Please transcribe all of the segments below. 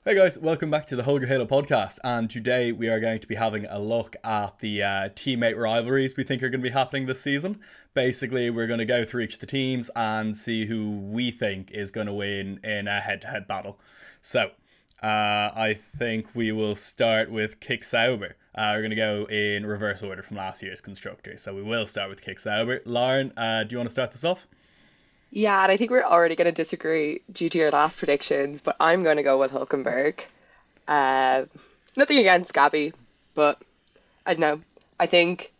Hey guys, welcome back to the Hold Your Halo podcast, and today we are going to be having a look at the teammate rivalries we think are going to be happening this season. Basically, we're going to go through each of the teams and see who we think is going to win in a head-to-head battle. So, I think we will start with Kick Sauber. We're going to go in reverse order from last year's constructor. So we will start with Kick Sauber. Lauren, do you want to start this off? Yeah, and I think we're already going to disagree due to your last predictions, but I'm going to go with Hulkenberg. Uh, Nothing against Gabby, but I don't know. I think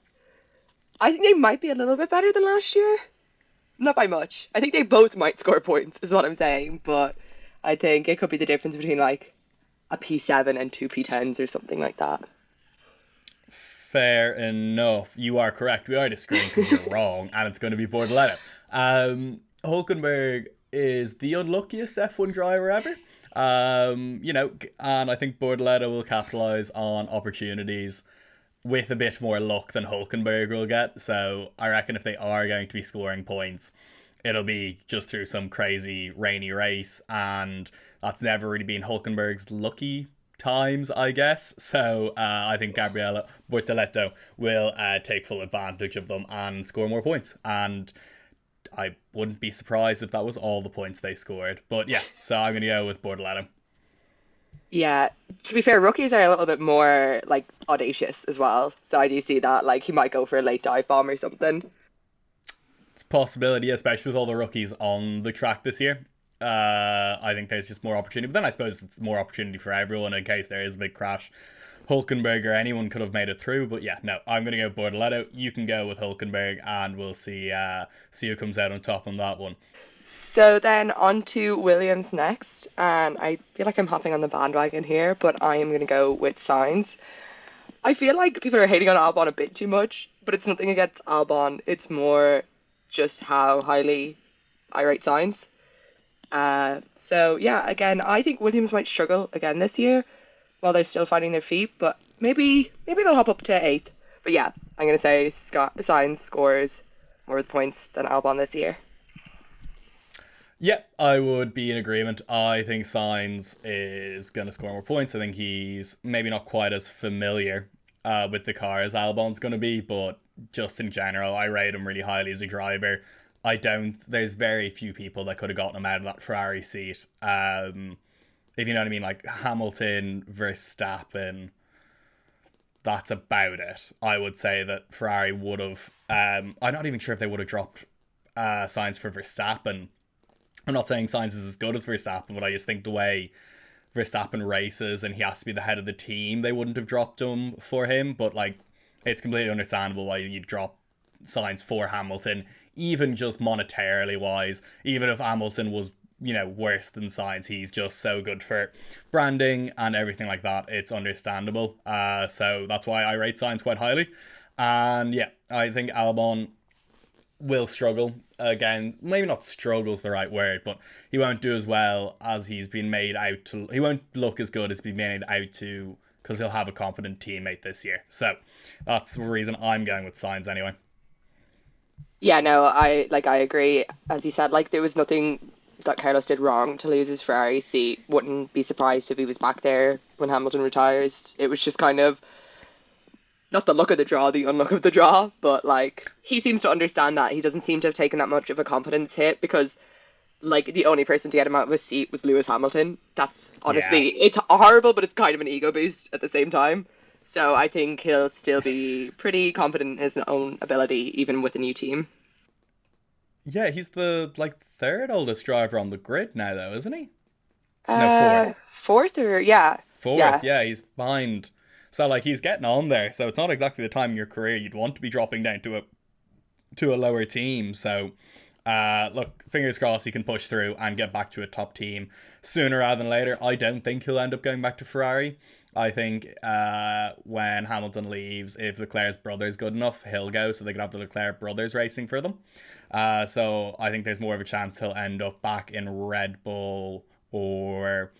I think they might be a little bit better than last year. Not by much. I think they both might score points, is what I'm saying, but I think it could be the difference between like a P7 and two P10s or something like that. Fair enough. You are correct. We are disagreeing because you're wrong, and it's going to be Bortoletto. Hulkenberg is the unluckiest F1 driver ever. And I think Bortoletto will capitalize on opportunities with a bit more luck than Hulkenberg will get. So I reckon if they are going to be scoring points, it'll be just through some crazy rainy race, and that's never really been Hulkenberg's lucky times, I guess. So I think Gabriele Bortoletto will take full advantage of them and score more points. And I wouldn't be surprised if that was all the points they scored. But yeah, so I'm going to go with Bortoletto. Yeah, to be fair, rookies are a little bit more like audacious as well. So I do see that like he might go for a late dive bomb or something. It's a possibility, especially with all the rookies on the track this year. I think there's just more opportunity. But then I suppose it's more opportunity for everyone in case there is a big crash. Hulkenberg or anyone could have made it through, but yeah, no, I'm gonna go Bortoletto. You can go with Hulkenberg, and we'll see who comes out on top on that one. So then on to Williams next, and I feel like I'm hopping on the bandwagon here, but I am going to go with Signs. I feel like people are hating on Albon a bit too much, but it's nothing against Albon. It's more just how highly I rate Signs. So yeah, again, I think Williams might struggle again this year while they're still finding their feet, but maybe they'll hop up to eighth. But yeah, I'm going to say Signs scores more points than Albon this year. Yeah, I would be in agreement. I think Sainz is going to score more points. I think he's maybe not quite as familiar with the car as Albon's going to be, but just in general, I rate him really highly as a driver. I don't. There's very few people that could have gotten him out of that Ferrari seat. If you know what I mean, like Hamilton, Verstappen. That's about it. I would say that Ferrari would have. I'm not even sure if they would have dropped Sainz for Verstappen. I'm not saying Sainz is as good as Verstappen, but I just think the way Verstappen races and he has to be the head of the team, they wouldn't have dropped him for him. But like, it's completely understandable why you drop Sainz for Hamilton, even just monetarily wise. Even if Hamilton was worse than Sainz, he's just so good for branding and everything like that. It's understandable. So that's why I rate Sainz quite highly. And yeah, I think Albon will struggle again. Maybe not struggle's the right word, but he won't do as well as he's been made out to. He won't look as good as he's been made out to because he'll have a competent teammate this year. So that's the reason I'm going with Signs anyway. Yeah, no, I agree. As you said, like there was nothing that Carlos did wrong to lose his Ferrari seat. Wouldn't be surprised if he was back there when Hamilton retires. It was just kind of not the luck of the draw, the unluck of the draw, but like he seems to understand that. He doesn't seem to have taken that much of a confidence hit because like the only person to get him out of his seat was Lewis Hamilton. That's Yeah. honestly it's horrible, but it's kind of an ego boost at the same time. So I think he'll still be pretty confident in his own ability, even with a new team. Yeah, he's the like third oldest driver on the grid now though, isn't he? No, fourth. Fourth or yeah, Fourth, yeah. yeah, he's behind. So like he's getting on there. So it's not exactly the time in your career you'd want to be dropping down to a lower team. So look, fingers crossed he can push through and get back to a top team sooner rather than later. I don't think he'll end up going back to Ferrari. I think when Hamilton leaves, if Leclerc's brother's good enough, he'll go so they can have the Leclerc brothers racing for them. So I think there's more of a chance he'll end up back in Red Bull or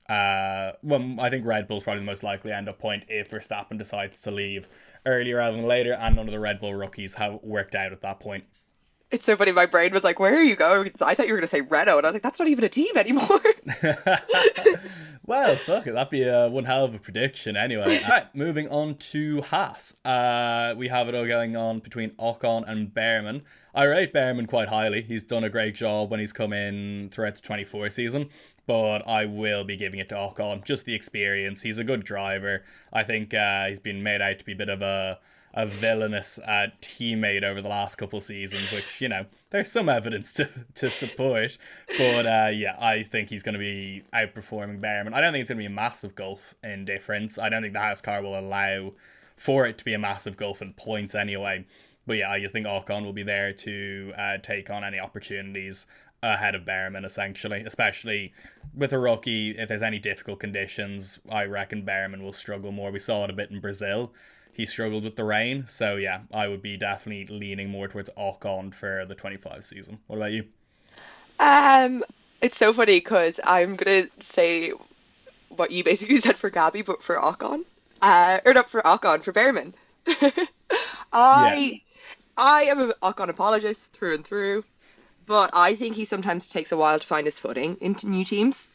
well, I think Red Bull's probably the most likely end up point if Verstappen decides to leave earlier rather than later, and none of the Red Bull rookies have worked out at that point. It's so funny. My brain was like, "Where are you going?" I thought you were going to say Renault, and I was like, "That's not even a team anymore." Well, Well, fuck it. That'd be one hell of a prediction anyway. Right, moving on to Haas. We have it all going on between Ocon and Behrman. I rate Behrman quite highly. He's done a great job when he's come in throughout the 24 season, but I will be giving it to Ocon. Just the experience. He's a good driver. I think he's been made out to be a bit of a villainous teammate over the last couple seasons, which, there's some evidence to support. But yeah, I think he's going to be outperforming Behrman. I don't think it's going to be a massive gulf in difference. I don't think the Haas car will allow for it to be a massive gulf in points anyway. But yeah, I just think Ocon will be there to take on any opportunities ahead of Behrman, essentially, especially with a rookie. If there's any difficult conditions, I reckon Behrman will struggle more. We saw it a bit in Brazil. He struggled with the rain. So yeah, I would be definitely leaning more towards Ocon for the 25 season. What about you? Um, it's so funny because I'm gonna say what you basically said for Gabby, but for Ocon. Or not for Ocon, for Behrman. Yeah. I I am an Ocon apologist through and through, but I think he sometimes takes a while to find his footing into new teams.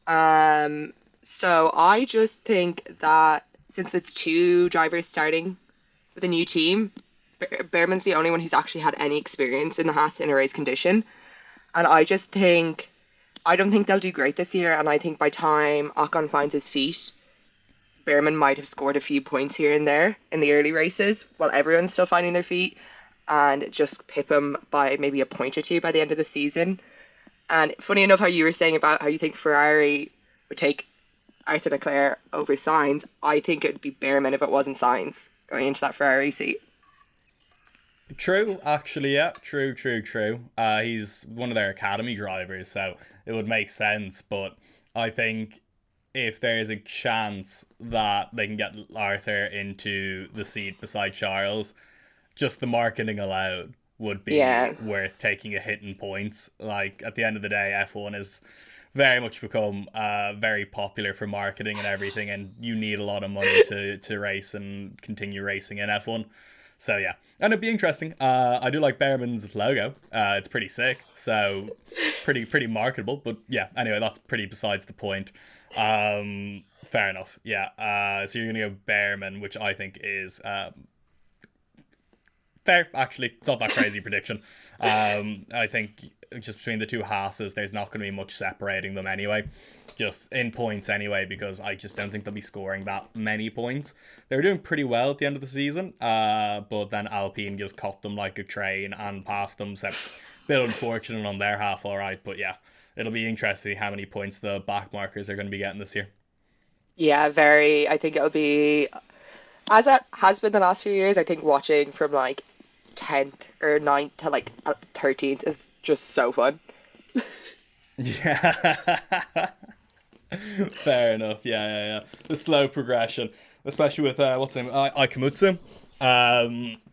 Um, so I just think that since it's two drivers starting with a new team, Behrman's the only one who's actually had any experience in the Haas in a race condition. And I just think I don't think they'll do great this year. And I think by time Ocon finds his feet, Behrman might have scored a few points here and there in the early races while everyone's still finding their feet, and just pip him by maybe a point or two by the end of the season. And funny enough, how you were saying about how you think Ferrari would take Arthur Leclerc over Sainz, I think it would be Behrman if it wasn't Sainz going into that Ferrari seat. True, actually, yeah. True, true, true. He's one of their academy drivers, so it would make sense. But I think if there's a chance that they can get Arthur into the seat beside Charles, just the marketing allowed would be Yeah. worth taking a hit in points. Like, at the end of the day, F1 is very much become very popular for marketing and everything, and you need a lot of money to race and continue racing in F1. So yeah, and it'd be interesting. I do like Behrman's logo. It's pretty sick. So pretty marketable. But yeah, anyway, that's pretty besides the point. Fair enough. Yeah. So you're gonna go Behrman, which I think is fair. Actually, it's not that crazy prediction. I think just between the two Haases, there's not going to be much separating them anyway. Just in points anyway, because I just don't think they'll be scoring that many points. They were doing pretty well at the end of the season, but then Alpine just caught them like a train and passed them. So, a bit unfortunate on their half, all right. But yeah, it'll be interesting how many points the back markers are going to be getting this year. Yeah, very. I think it'll be as it has been the last few years. I think watching from like 10th or ninth to like 13th is just so fun. Yeah. Fair enough. Yeah, yeah, yeah. The slow progression, especially with what's his name, Ikamutsu,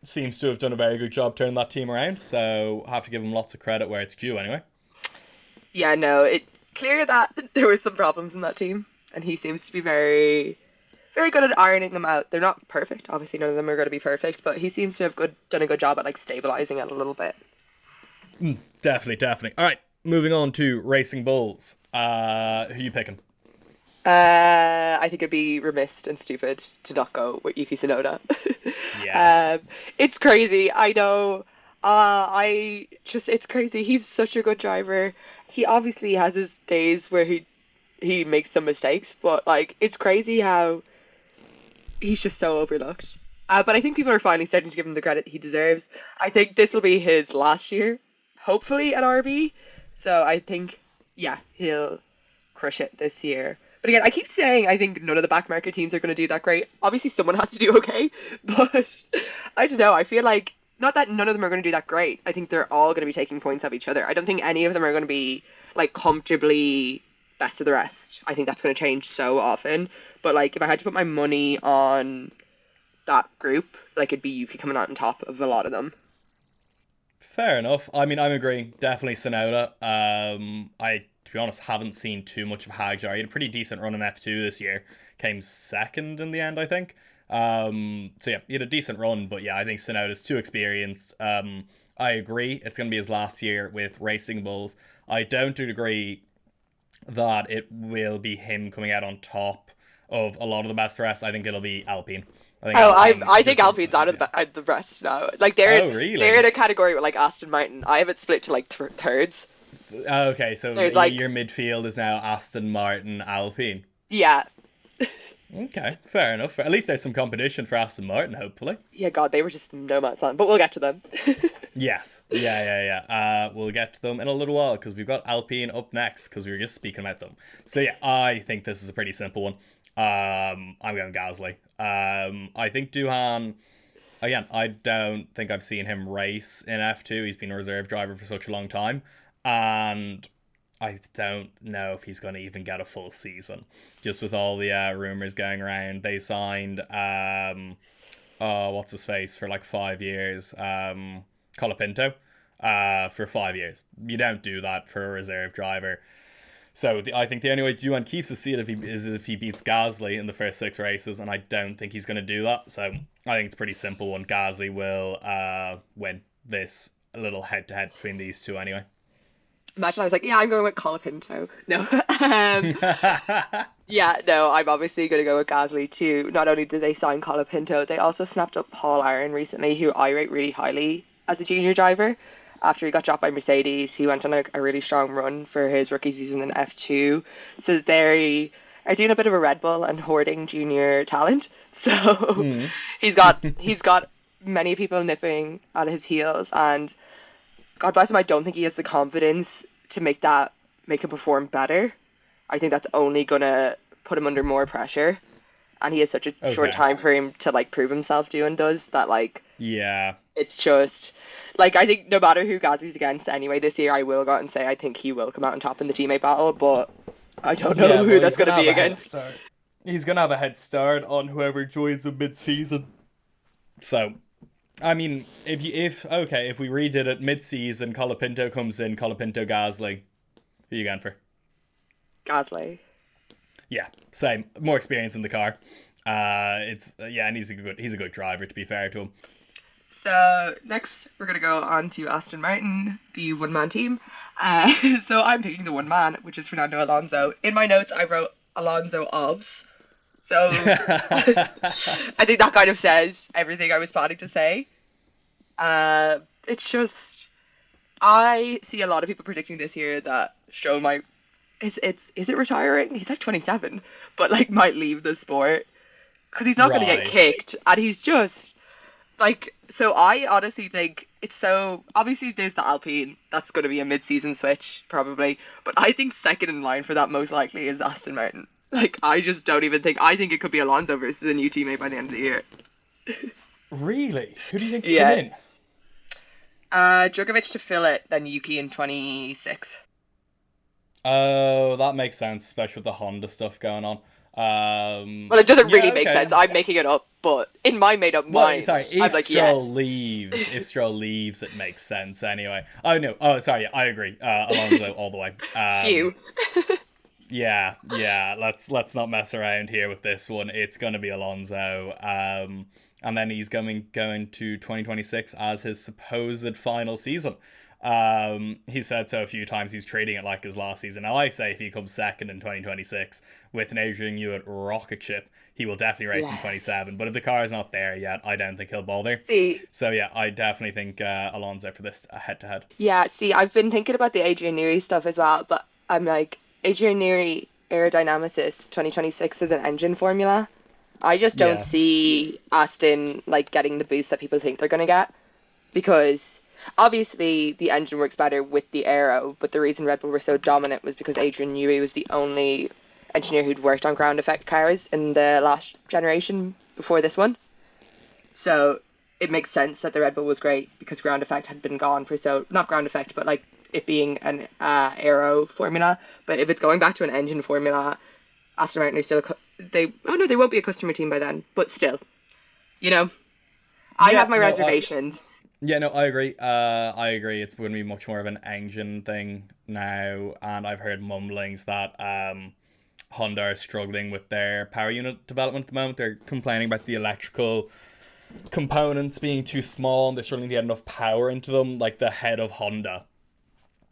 seems to have done a very good job turning that team around. So have to give him lots of credit where it's due. Anyway. Yeah, no, it's clear that there were some problems in that team, and he seems to be very good at ironing them out. They're not perfect, obviously none of them are going to be perfect, but he seems to have done a good job at like stabilizing it a little bit. Definitely, definitely. All right, moving on to Racing Bulls. Who you picking? I think it'd be remiss and stupid to not go with Yuki Tsunoda. Yeah. It's crazy. I know. It's crazy. He's such a good driver. He obviously has his days where he makes some mistakes, but like it's crazy how he's just so overlooked. But I think people are finally starting to give him the credit he deserves. I think this will be his last year, hopefully at RB. So I think, yeah, he'll crush it this year. But again, I keep saying I think none of the back market teams are going to do that great. Obviously, someone has to do okay, but I don't know. I feel like not that none of them are going to do that great. I think they're all going to be taking points off each other. I don't think any of them are going to be like comfortably best of the rest. I think that's going to change so often. But like, if I had to put my money on that group, like it'd be Yuki coming out on top of a lot of them. Fair enough. I mean, I'm agreeing. Definitely Sonoda. I, to be honest, haven't seen too much of Hagar. He had a pretty decent run in F2 this year. Came second in the end, I think. So yeah, he had a decent run, but yeah, I think Sonoda's too experienced. I agree. It's going to be his last year with Racing Bulls. I don't agree that it will be him coming out on top of a lot of the best rest. I think it'll be Alpine. I think Oh, Alpine I think just Alpine's out of yeah. the rest now. Like Oh they're in really? a category with like Aston Martin. I have it split to like thirds. Okay, so There's like your midfield is now Aston Martin, Alpine. yeah, Okay, fair enough. At least there's some competition for Aston Martin, hopefully. yeah. God, they were just no man's land. But we'll get to them. Yes. Yeah. We'll get to them in a little while because we've got Alpine up next because we were just speaking about them. So yeah, I think this is a pretty simple one. I'm going Gasly. I think Duhan. Again, I don't think I've seen him race in F2. He's been a reserve driver for such a long time, and I don't know if he's going to even get a full season. Just with all the rumors going around, they signed what's his face for like 5 years, Colapinto, for 5 years. You don't do that for a reserve driver. So I think the only way Duan keeps his seat is if he beats Gasly in the first 6 races, and I don't think he's going to do that. So I think it's a pretty simple one. Gasly will win this little head-to-head between these two anyway. Imagine I was like, yeah, I'm going with Colapinto. No. Yeah, no, I'm obviously going to go with Gasly too. Not only did they sign Colapinto, they also snapped up Paul Aaron recently, who I rate really highly as a junior driver. After he got dropped by Mercedes, he went on a really strong run for his rookie season in F2. So they are doing a bit of a Red Bull and hoarding junior talent. So Mm. he's got many people nipping at his heels, and God bless him, I don't think he has the confidence to make him perform better. I think that's only gonna put him under more pressure. And he has such a short Okay. time for him to like prove himself doing does that like Yeah. it's just like I think no matter who Gazzy's against anyway this year I will go out and say I think he will come out on top in the teammate battle, but I don't know Yeah, who well, that's he's gonna gonna have be a head against. start. He's gonna have a head start on whoever joins him mid-season. So, I mean, if we redid it mid-season, Colapinto comes in, Colapinto Gasly. Who you going for? Gasly. Yeah, same. More experience in the car. It's yeah, and he's a good driver to be fair to him. So next we're gonna go on to Aston Martin, the one man team. So I'm picking the one man, which is Fernando Alonso. In my notes I wrote Alonso obs. So I think that kind of says everything I was planning to say. It's just I see a lot of people predicting this year that show my is it retiring? He's like 27, but like might leave the sport because he's not going to get Right. kicked, and he's just like so. I honestly think it's so obviously there's the Alpine that's going to be a mid-season switch probably, but I think second in line for that most likely is Aston Martin. Like I just don't even think I think it could be Alonso versus a new teammate by the end of the year. Really? Who do you think could come Yeah, in? Djokovic to fill it, then Yuki in 26. Oh, that makes sense, especially with the Honda stuff going on. Well, it doesn't Yeah, really make okay. sense. I'm making it up, but in my made up Well, mind, sorry. I'm If like, yeah, Stroll leaves, it makes sense anyway. Oh no. Oh, sorry. I agree. Alonso all the way. phew. Yeah. Let's not mess around here with this one. It's gonna be Alonso. And then he's going to 2026 as his supposed final season. He said so a few times. He's treating it like his last season. Now I say if he comes second in 2026 with an Adrian Newey rocket ship, he will definitely race in Yeah. 27. But if the car is not there yet, I don't think he'll bother. See, So yeah, I definitely think Alonso for this head to head. yeah, see, I've been thinking about the Adrian Newey stuff as well, but I'm like, Adrian Newey aerodynamicist 2026 is an engine formula. I just don't Yeah. see Aston like getting the boost that people think they're gonna get because obviously the engine works better with the aero, but the reason Red Bull were so dominant was because Adrian Newey was the only engineer who'd worked on ground effect cars in the last generation before this one. So it makes sense that the Red Bull was great because ground effect had been gone for so not ground effect, but like it being an aero formula. But if it's going back to an engine formula, Aston Martin are still they oh no they won't be a customer team by then, but still, you know, I Yeah, have my no, reservations. yeah, no, I agree. I agree. It's going to be much more of an engine thing now, and I've heard mumblings that Honda are struggling with their power unit development at the moment. They're complaining about the electrical components being too small, and they're struggling to get enough power into them. Like the head of Honda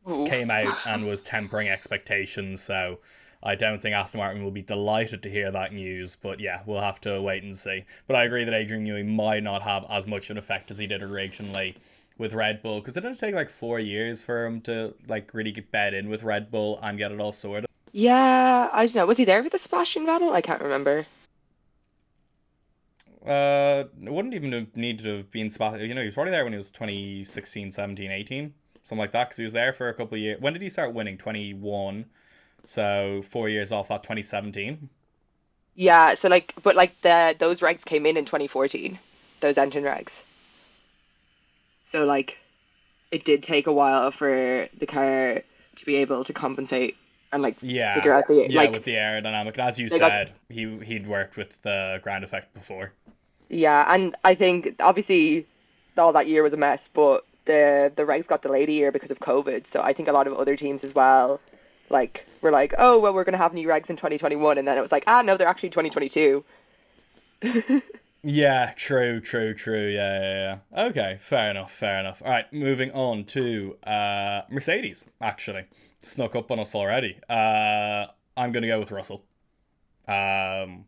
Ooh. came out and was tempering expectations. So I don't think Aston Martin will be delighted to hear that news. But yeah, we'll have to wait and see. But I agree that Adrian Newey might not have as much of an effect as he did originally with Red Bull, because it didn't take like 4 years for him to like really get bed in with Red Bull and get it all sorted. Yeah, I don't know. Was he there for the splashing battle? I can't remember. It wouldn't even have needed to have been spot. You know, he was probably there when he was 2016, 17, 18, something like that. Because he was there for a couple of years. When did he start winning? 21. So 4 years off that 2017. Yeah, so like, but like those regs came in 2014, those engine regs. So like, it did take a while for the car to be able to compensate and like figure Yeah, out the yeah, with like the aerodynamic. And as you they got said, he'd worked with the ground effect before. yeah, and I think obviously all that year was a mess, but the regs got delayed a year because of COVID. So I think a lot of other teams as well, like were like, oh well, we're gonna have new regs in 2021, and then it was like, ah no, they're actually 2022. Yeah, true, true, true. Yeah, yeah, yeah. Okay, fair enough, fair enough. All right, moving on to Mercedes. Actually, snuck up on us already. I'm gonna go with Russell. Um,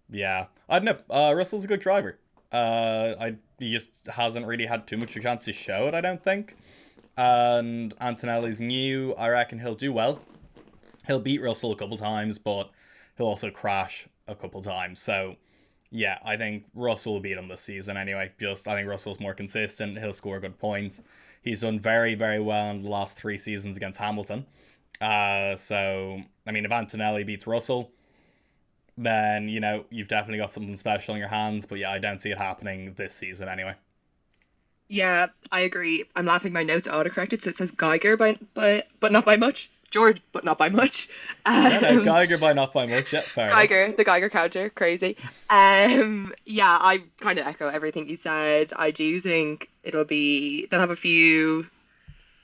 yeah, I don't know. Russell's a good driver. He just hasn't really had too much of a chance to show it, I don't think. And Antonelli's new. I reckon he'll do well. He'll beat Russell a couple times, but he'll also crash a couple times. So yeah, I think Russell will beat him this season anyway. Just I think Russell's more consistent. He'll score good points. He's done very, very well in the last 3 seasons against Hamilton. So I mean, if Antonelli beats Russell, then you've definitely got something special in your hands. But yeah, I don't see it happening this season anyway. Yeah, I agree. I'm laughing. My notes autocorrected, so it says Geiger but not by much. George, but not by much. No, no, Um, Geiger by not by much. Yeah, fair enough. Geiger, the Geiger counter, crazy. Yeah, I kind of echo everything you said. I do think they'll have a few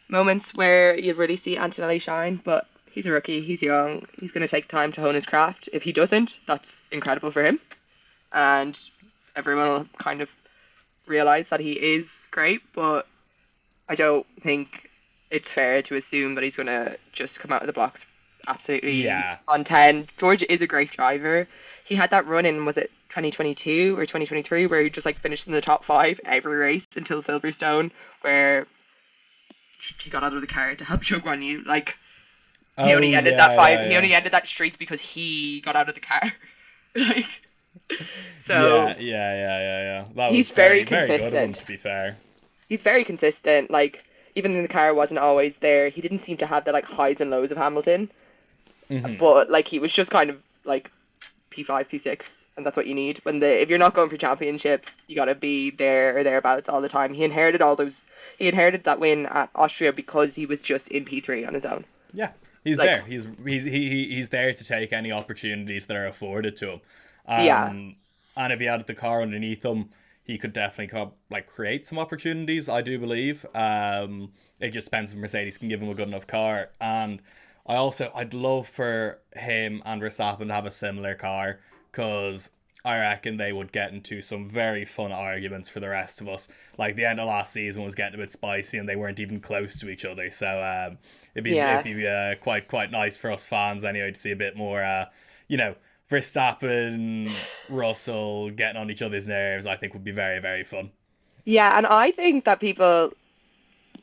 moments where you really see Antonelli shine, but he's a rookie, he's young, he's going to take time to hone his craft. If he doesn't, that's incredible for him, and everyone will kind of realize that he is great, but I don't think it's fair to assume that he's going to just come out of the blocks absolutely Yeah, on 10. George is a great driver. He had that run in, was it 2022 or 2023, where he just like finished in the top five every race until Silverstone, where he got out of the car to help Zhou Guan Yu. Like, he oh only ended yeah, that five, yeah, he yeah. only ended that streak because he got out of the car. Like, Yeah, so yeah, yeah, yeah, yeah. That was he's very very, very good of him, to consistent. be fair. He's very consistent. Like, even when the car wasn't always there, he didn't seem to have the like highs and lows of Hamilton. Hmm. But like he was just kind of like P5, P6, and that's what you need. If you're not going for championships, you gotta be there or thereabouts all the time. He inherited that win at Austria because he was just in P3 on his own. Yeah, he's Like, there. He's there to take any opportunities that are afforded to him. yeah, And if he had the car underneath him, he could definitely like create some opportunities. I do believe. It just depends if Mercedes can give him a good enough car. And I'd love for him and Verstappen to have a similar car, because I reckon they would get into some very fun arguments for the rest of us. Like the end of last season was getting a bit spicy, and they weren't even close to each other. So it'd yeah. be quite nice for us fans anyway to see a bit more, you know, Verstappen, Russell getting on each other's nerves. I think would be very, very fun. Yeah, and I think that people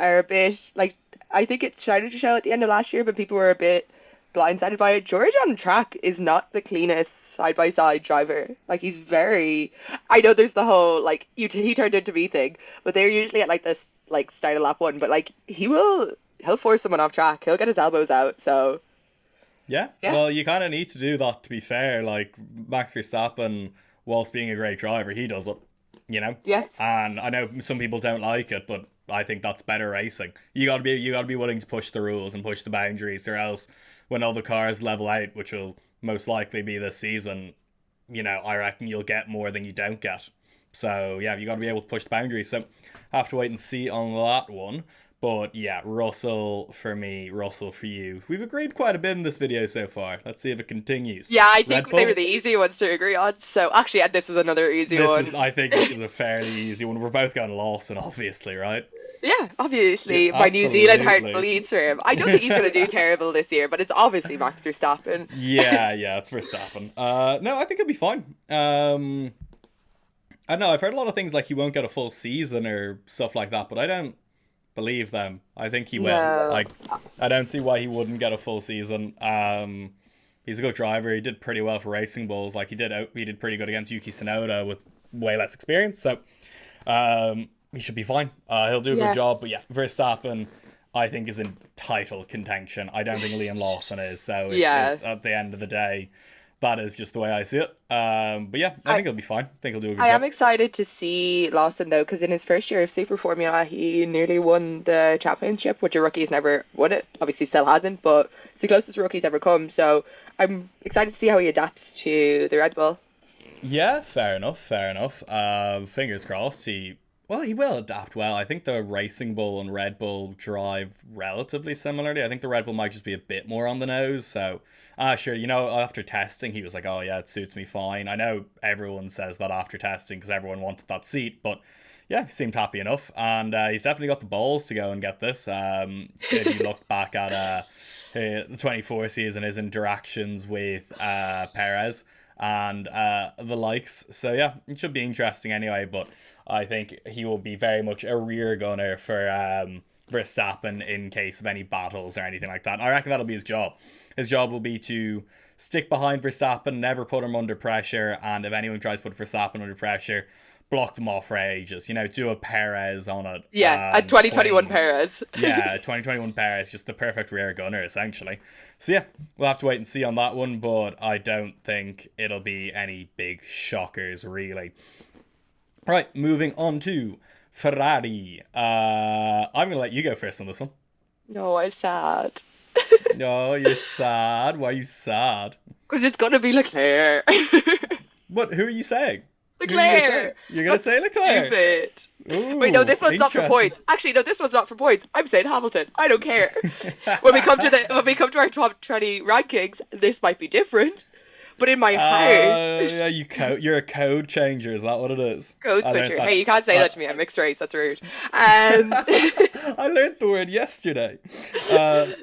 are a bit like I think it started to show at the end of last year, but people were a bit blindsided by it. George on track is not the cleanest side by side driver. Like he's very. I know there's the whole like he turned into me thing, but they're usually at like this like start of lap one. But like he'll force someone off track. He'll get his elbows out. So Yeah, yeah, well, you kind of need to do that, to be fair. Like Max Verstappen, whilst being a great driver, he does it, you know. yeah, And I know some people don't like it, but I think that's better racing. You gotta be willing to push the rules and push the boundaries, or else when all the cars level out, which will most likely be this season, I reckon you'll get more than you don't get. So yeah, you gotta be able to push the boundaries. So have to wait and see on that one. But yeah, Russell for me, Russell for you. We've agreed quite a bit in this video so far. Let's see if it continues. Yeah, I Red think they were Bull. the easy ones to agree on. So actually, yeah, this is another easy one. I think this is a fairly easy one. We're both going Lawson, obviously, right? Yeah, Yeah, obviously, my New Zealand heart absolutely. bleeds for him. I don't think he's going to do terrible this year, but it's obviously Max Verstappen. Yeah, it's Verstappen. No, I think it'll be fine. I don't know. I've heard a lot of things like he won't get a full season or stuff like that, but I don't believe them. I think he will. No. Like, I don't see why he wouldn't get a full season. He's a good driver. He did pretty well for Racing Bulls. Like, he did pretty good against Yuki Tsunoda with way less experience. So, he should be fine. He'll do a Yeah. good job. But yeah, Verstappen, I think, is in title contention. I don't think Liam Lawson is. So Yeah. it's at the end of the day, that is just the way I see it. But yeah, I think he'll be fine. I think he'll do a good I job. am excited to see Lawson though, because in his first year of Super Formula, he nearly won the championship, which a rookie's never won it. Obviously, still hasn't, but it's the closest a rookie's ever come. So I'm excited to see how he adapts to the Red Bull. Yeah, fair enough, fair enough. Fingers crossed. He will adapt well. I think the Racing Bull and Red Bull drive relatively similarly. I think the Red Bull might just be a bit more on the nose. So, sure, after testing, he was like, oh yeah, it suits me fine. I know everyone says that after testing because everyone wanted that seat, but yeah, he seemed happy enough. And he's definitely got the balls to go and get this. If you look back at the 24 season, his interactions with Perez and the likes. So yeah, it should be interesting anyway, but I think he will be very much a rear gunner for Verstappen in case of any battles or anything like that. And I reckon that'll be his job. His job will be to stick behind Verstappen, never put him under pressure, and if anyone tries to put Verstappen under pressure, block them off for ages. Do a Perez on it. Yeah, a 2021 clean. Perez. Yeah, 2021 Perez, just the perfect rear gunner, essentially. So yeah, we'll have to wait and see on that one, but I don't think it'll be any big shockers, really. Right, moving on to Ferrari. I'm going to let you go first on this one. No, I'm sad. Oh, you're sad. Why are you sad? Because it's gonna be Leclerc. What? Who are you saying? Who are you gonna say? Leclerc. You're going to say Leclerc? Stupid. Ooh, Wait, no, this one's not for interesting. points. Actually, no, this one's not for points. I'm saying Hamilton. I don't care. When we come to our top 20 rankings, this might be different. But in my heart, Yeah, you're a code changer. Is that what it is? code I learned switcher. that. Hey, you can't say that to me. I'm mixed race. That's rude. And I learned the word yesterday,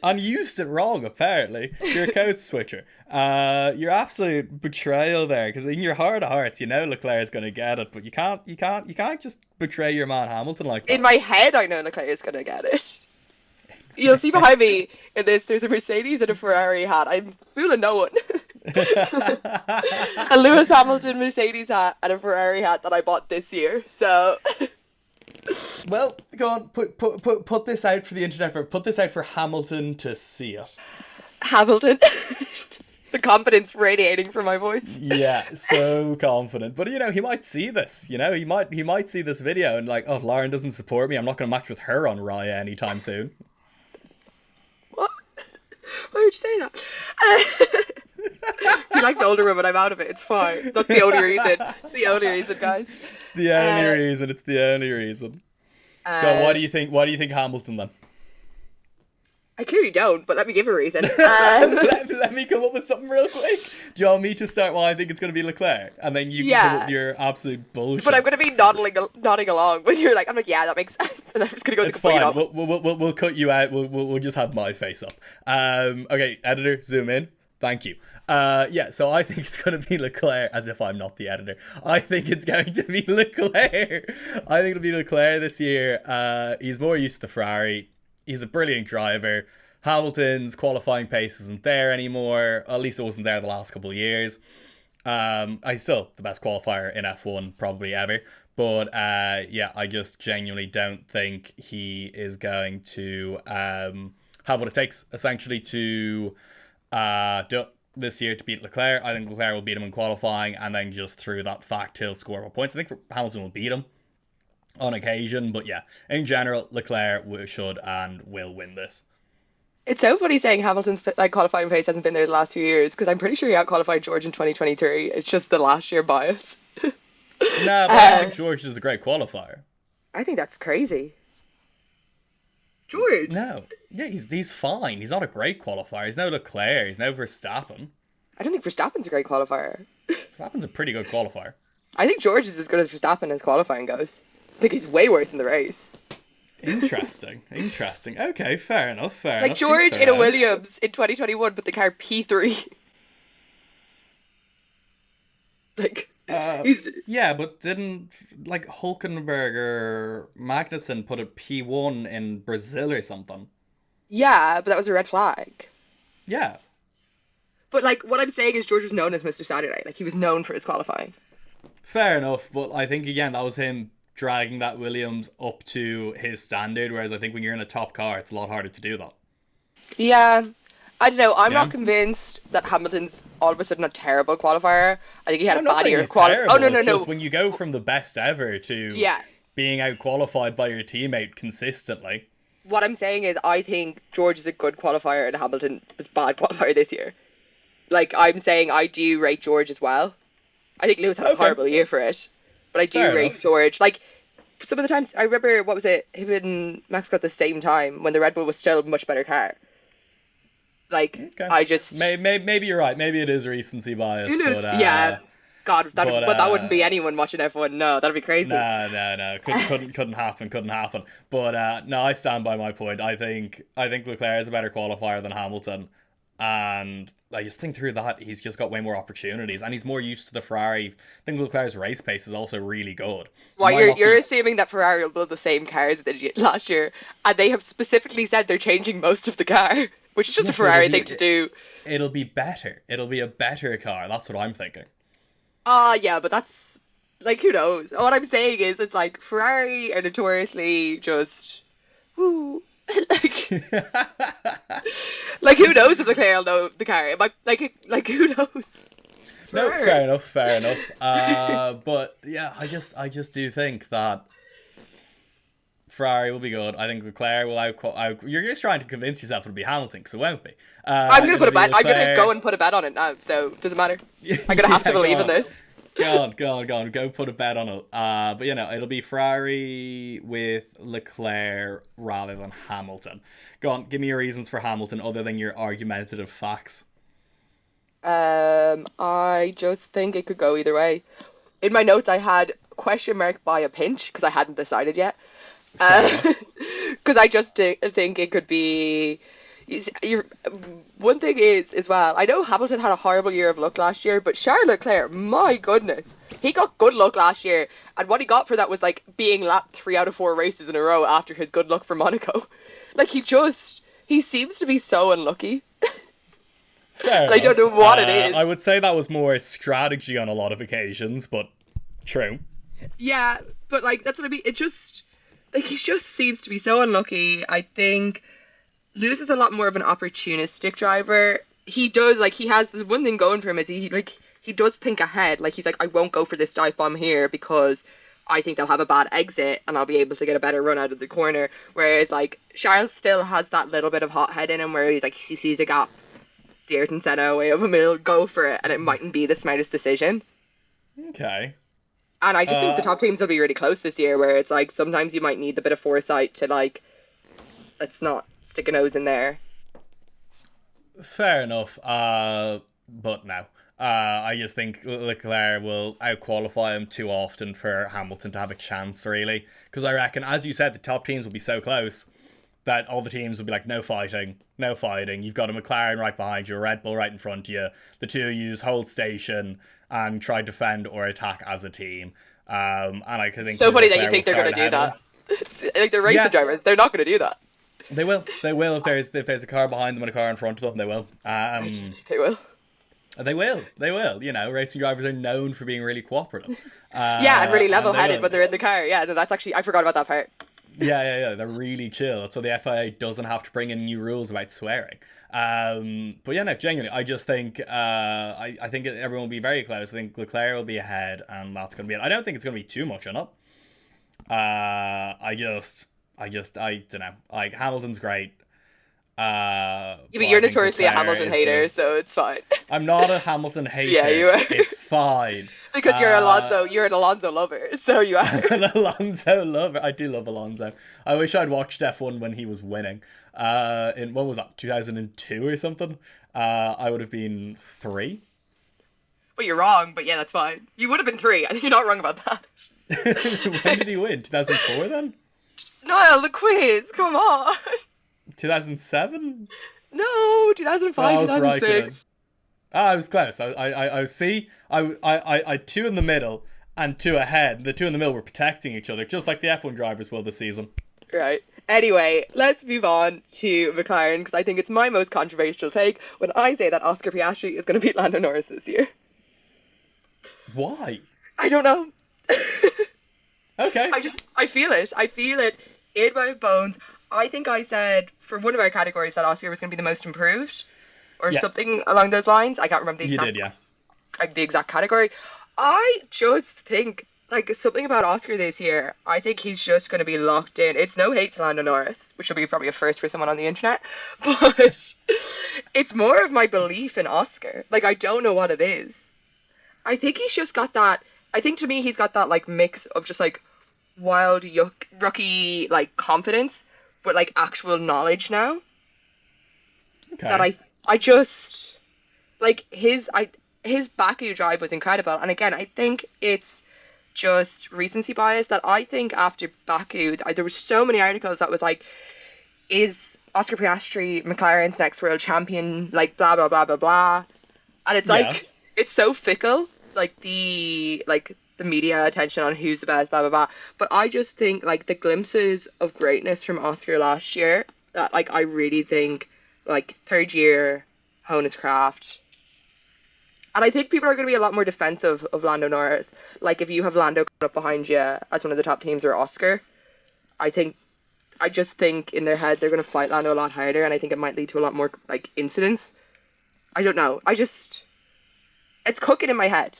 and used it wrong. Apparently, you're a code switcher. You're absolute betrayal there, because in your heart of hearts, Leclerc is going to get it, but you can't just betray your man Hamilton like that. in my head, I know Leclerc is gonna get it. You'll see behind me in this. There's a Mercedes and a Ferrari hat. I'm fooling no one. A Lewis Hamilton Mercedes hat and a Ferrari hat that I bought this year. So Well, go on, put this out for the internet. Put this out for Hamilton to see it. Hamilton, the confidence radiating from my voice. Yeah, so confident. But he might see this. He might see this video and like, oh, Lauren doesn't support me. I'm not going to match with her on Raya anytime soon. What? Why would you say that? He likes the older women. I'm out of it. It's fine. That's the only reason. It's the only reason, guys. It's the only reason. It's the only reason. Go on, why do you think Hamilton then? I clearly don't, but let me give a reason. Let me come up with something real quick. Do you want me to start? Well, I think it's going to be Leclerc, and then you can come up with your absolute bullshit. But I'm going to be nodding along when you're like, I'm like, yeah, that makes sense, and I'm just going to go It's the complete fine. opposite. We'll cut you out. We'll just have my face up. Okay, editor, zoom in. Thank you. Yeah, so I think it's going to be Leclerc, as if I'm not the editor. I think it's going to be Leclerc. I think it'll be Leclerc this year. He's more used to the Ferrari. He's a brilliant driver. Hamilton's qualifying pace isn't there anymore. At least it wasn't there the last couple of years. He's still the best qualifier in F1 probably ever. But yeah, I just genuinely don't think he is going to have what it takes, essentially, to do it this year to beat Leclerc. I think Leclerc will beat him in qualifying, and then just through that fact, he'll score more points. I think Hamilton will beat him on occasion, but yeah, in general, Leclerc should and will win this. It's so funny saying Hamilton's qualifying pace hasn't been there the last few years, because I'm pretty sure he out-qualified George in 2023. It's just the last year bias. Nah, but I think George is a great qualifier. I think that's crazy. George. No. Yeah, he's fine. He's not a great qualifier. He's no Leclerc. He's no Verstappen. I don't think Verstappen's a great qualifier. Verstappen's a pretty good qualifier. I think George is as good as Verstappen as qualifying goes. I think he's way worse in the race. Interesting. Interesting. Okay, fair enough. Fair Like enough. George in a Williams in 2021, but the car P3. Like, he's Yeah, but didn't like Hulkenberg or Magnussen put a P1 in Brazil or something? yeah, but that was a red flag. Yeah. But like, what I'm saying is George was known as Mr. Saturday. Like, he was known for his qualifying. Fair enough, but I think again that was him dragging that Williams up to his standard, whereas I think when you're in a top car, it's a lot harder to do that. Yeah, I don't know. I'm Yeah. not convinced that Hamilton's all of a sudden a terrible qualifier. I think he had I'm a not bad saying year he's of quali. terrible. Oh no, no, It's no. just when you go from the best ever to Yeah. being out qualified by your teammate consistently. What I'm saying is, I think George is a good qualifier and Hamilton was bad qualifier this year. Like, I'm saying I do rate George as well. I think Lewis had a Okay. horrible year for it, but I do Fair rate enough. George. Like, some of the times, I remember, what was it, him and Max got the same time when the Red Bull was still a much better car. Like, Okay. I just, Maybe you're right. Maybe it is recency bias, who knows? but Yeah, God, that, but, but that wouldn't be anyone watching F1. No, that'd be crazy. no. Couldn't happen. But no, I stand by my point. I think Leclerc is a better qualifier than Hamilton, and I just think through that he's just got way more opportunities, and he's more used to the Ferrari. I think Leclerc's race pace is also really good. Well, Might not you're be- assuming that Ferrari will build the same cars that they did last year, and they have specifically said they're changing most of the car, which is just a Yeah, so it'll Ferrari be- thing to do. It'll be better. It'll be a better car. That's what I'm thinking. Yeah, but that's like, who knows? What I'm saying is, it's like Ferrari are notoriously just, woo, like, like who knows if Leclerc will know the car? It might, like who knows? No, Sure. fair enough. But yeah, I just do think that Ferrari will be good. I think Leclerc will out. You're just trying to convince yourself it'll be Hamilton, because it won't be. I'm gonna put a It'll be bet. I'm gonna Leclerc. go and put a bet on it now. So it doesn't matter. I'm gonna have to Yeah, believe go in on. this. Go on. Go put a bet on it. But it'll be Ferrari with Leclerc rather than Hamilton. Go on, give me your reasons for Hamilton other than your argumentative facts. I just think it could go either way. In my notes, I had question mark by a pinch because I hadn't decided yet. Fair enough. Because I just think it could be. One thing is, as well, I know Hamilton had a horrible year of luck last year, but Charles Leclerc, my goodness, he got good luck last year, and what he got for that was like being lapped 3 out of 4 races in a row after his good luck for Monaco. Like, he seems to be so unlucky. Fair I don't enough. know what it is. I would say that was more strategy on a lot of occasions, but true. Yeah, but like, that's what I mean. It just, like, he just seems to be so unlucky. I think Lewis is a lot more of an opportunistic driver. He does, like, he has this one thing going for him is he does think ahead. Like, he's like, I won't go for this dive bomb here because I think they'll have a bad exit and I'll be able to get a better run out of the corner. Whereas, like, Charles still has that little bit of hothead in him where he's like, he sees a gap, the Ayrton Senna way of him, he'll go for it, and it mightn't be the smartest decision. Okay. And I just think the top teams will be really close this year, where it's like sometimes you might need a bit of foresight to, like, let's not stick a nose in there. Fair enough. But no. I just think Leclerc will outqualify him too often for Hamilton to have a chance, really. Because I reckon, as you said, the top teams will be so close that all the teams will be like, no fighting. You've got a McLaren right behind you, a Red Bull right in front of you. The two of you hold station and try to defend or attack as a team. And I could think So funny that you Leclerc think will they're going start to do ahead of that. him. Like, they're racing Yeah. drivers, they're not going to do that. They will if there's a car behind them and a car in front of them. They will. They will. They will. Racing drivers are known for being really cooperative. Yeah, and really they level-headed will. when they're in the car. Yeah, no, that's actually, I forgot about that part. Yeah. They're really chill. That's why the FIA doesn't have to bring in new rules about swearing. But yeah, no, genuinely, I just think I think everyone will be very close. I think Leclerc will be ahead, and that's going to be it. I don't think it's going to be too much on up. I don't know. Like, Hamilton's great. Yeah, but But you're I think notoriously a Leclerc Hamilton is hater, just. so it's fine. I'm not a Hamilton Yeah, hater. you are. It's fine. Because Uh, You're an Alonso lover, so you are. I'm an Alonso lover. I do love Alonso. I wish I'd watched F1 when he was winning. In when was that? 2002 or something. I would have been 3. Well, you're wrong, but yeah, that's fine. You would have been three. I think you're not wrong about that. When did he win? 2004 then? Niall, the quiz. Come on. 2007? No, Well, 2005, I was Raikkonen. 2006. I was close. I see. I two in the middle and two ahead. The two in the middle were protecting each other, just like the F1 drivers will this season. Right. Anyway, let's move on to McLaren because I think it's my most controversial take when I say that Oscar Piastri is going to beat Lando Norris this year. Why? I don't know. Okay. I feel it. I feel it in my bones. I think I said for one of our categories that Oscar was going to be the most improved or Yeah, something along those lines. I can't remember you did. Yeah. the exact category. I just think like something about Oscar this year. I think he's just going to be locked in. It's no hate to Lando Norris, which will be probably a first for someone on the internet, but it's more of my belief in Oscar. Like I don't know what it is. I think he's just got that. I think to me he's got that like mix of just like wild rookie like confidence, but like actual knowledge now that Okay. I just like his Baku drive was incredible. And again, I think it's just recency bias that I think after Baku, there was so many articles that was like, is Oscar Piastri McLaren's next world champion? Like blah blah blah blah blah. And it's Yeah. like it's so fickle, like the media attention on who's the best, blah blah blah. But I just think like the glimpses of greatness from Oscar last year that like I really think like third year hone his craft. And I think people are going to be a lot more defensive of Lando Norris. Like if you have Lando coming up behind you as one of the top teams or Oscar, I think I just think in their head they're going to fight Lando a lot harder, and I think it might lead to a lot more like incidents. I don't know. It's cooking in my head.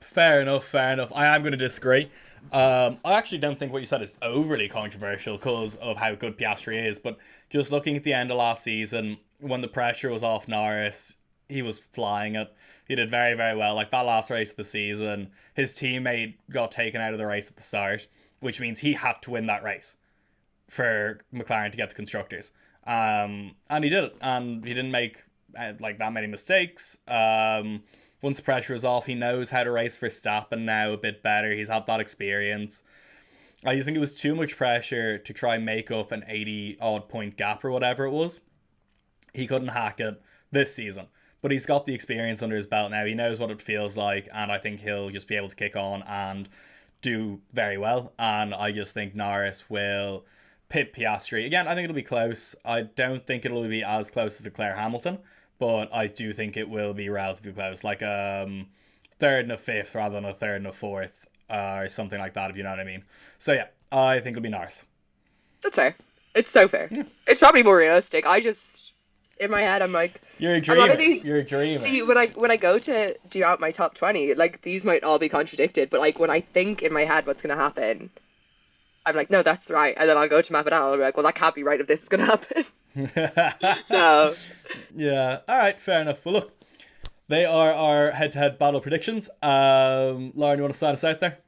Fair enough. Fair enough. I am going to disagree. I actually don't think what you said is overly controversial because of how good Piastri is, but just looking at the end of last season, when the pressure was off Norris, he was flying it. He did very, very well. Like that last race of the season, his teammate got taken out of the race at the start, which means he had to win that race for McLaren to get the constructors. And he did it, and he didn't make like that many mistakes. Once the pressure is off, he knows how to race for Verstappen now a bit better. He's had that experience. I just think it was too much pressure to try and make up an 80 odd point gap or whatever it was. He couldn't hack it this season. But he's got the experience under his belt now. He knows what it feels like, and I think he'll just be able to kick on and do very well. And I just think Norris will pit Piastri. Again, I think it'll be close. I don't think it'll be as close as Leclerc Hamilton, but I do think it will be relatively close. Like third and a fifth rather than a third and a fourth, or something like that, if you know what I mean. So yeah, I think it'll be Norris. That's fair. It's so fair. Yeah. It's probably more realistic. I just in my head I'm like You're a a dreamer. lot of these. You're a dreamer. See, when I go to do out my top 20, like these might all be contradicted, but like when I think in my head what's gonna happen, I'm like, no, that's right, and then I'll go to map it out. And I'll be like, well, that can't be right if this is gonna happen. So Yeah. All right. Fair enough. Well, look, they are our head-to-head battle predictions. Lauren, you want to start us out there?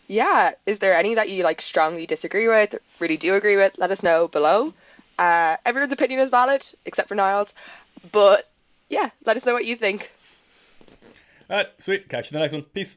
yeah, is there any that you like strongly disagree with, really do agree with? Let us know below. Everyone's opinion is valid except for Niall's, but yeah, let us know what you think. All right. Sweet. Catch you in the next one. Peace.